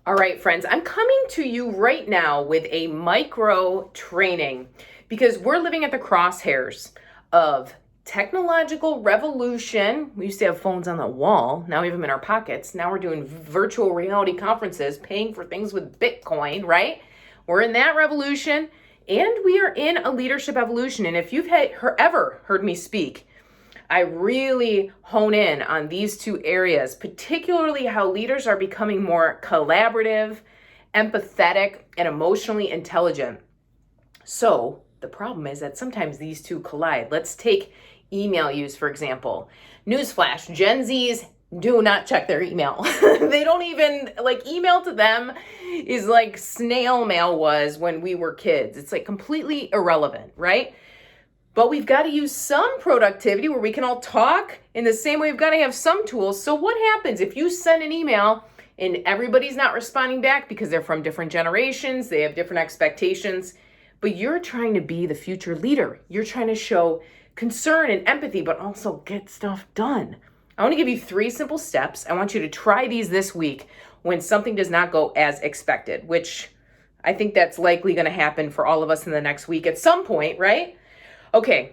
All right, friends, I'm coming to you right now with a micro training because we're living at the crosshairs of technological revolution. We used to have phones on the wall. Now we have them in our pockets. Now we're doing virtual reality conferences, paying for things with Bitcoin, right? We're in that revolution and we are in a leadership evolution. And if you've ever heard me speak, I really hone in on these two areas, particularly how leaders are becoming more collaborative, empathetic, and emotionally intelligent. So the problem is that sometimes these two collide. Let's take email use, for example. Newsflash, Gen Zs do not check their email. They don't even, email to them is like snail mail was when we were kids. It's like completely irrelevant, right? But we've got to use some productivity where we can all talk. In the same way, we've got to have some tools. So what happens if you send an email and everybody's not responding back because they're from different generations, they have different expectations, but you're trying to be the future leader. You're trying to show concern and empathy, but also get stuff done. I want to give you 3 simple steps. I want you to try these this week when something does not go as expected, which I think that's likely going to happen for all of us in the next week at some point, right? Okay,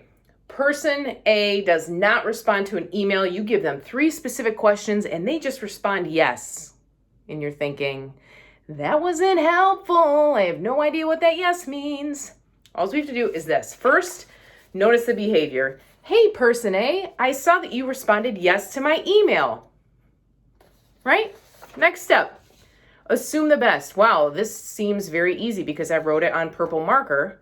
person A does not respond to an email. You give them 3 specific questions and they just respond yes. And you're thinking, that wasn't helpful. I have no idea what that yes means. All we have to do is this. First, notice the behavior. Hey, person A, I saw that you responded yes to my email. Right? Next step, assume the best. Wow, this seems very easy because I wrote it on purple marker.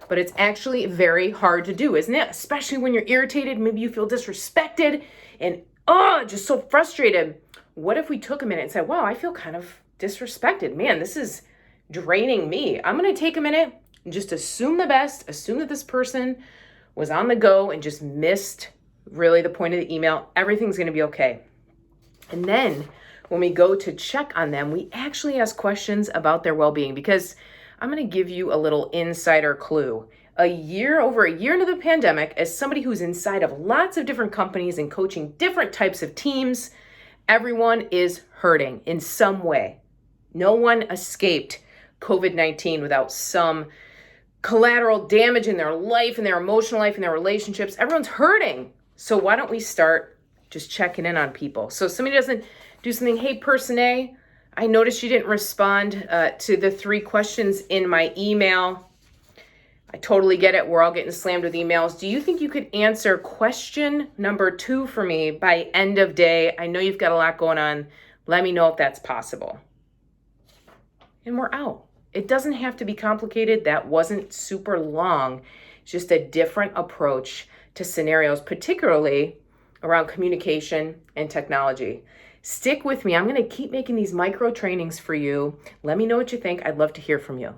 But it's actually very hard to do, isn't it? Especially when you're irritated, maybe you feel disrespected and just so frustrated. What if we took a minute and said, wow, I feel kind of disrespected. Man, this is draining me. I'm going to take a minute and just assume the best, assume that this person was on the go and just missed really the point of the email. Everything's going to be okay. And then when we go to check on them, we actually ask questions about their well-being because I'm going to give you a little insider clue. Over a year into the pandemic, as somebody who's inside of lots of different companies and coaching different types of teams, everyone is hurting in some way. No one escaped COVID-19 without some collateral damage in their life, in their emotional life, in their relationships. Everyone's hurting. So why don't we start just checking in on people? So if somebody doesn't do something, hey, person A, I noticed you didn't respond to the 3 questions in my email. I totally get it. We're all getting slammed with emails. Do you think you could answer question number 2 for me by end of day? I know you've got a lot going on. Let me know if that's possible. And we're out. It doesn't have to be complicated. That wasn't super long. It's just a different approach to scenarios, particularly around communication and technology. Stick with me. I'm going to keep making these micro trainings for you. Let me know what you think. I'd love to hear from you.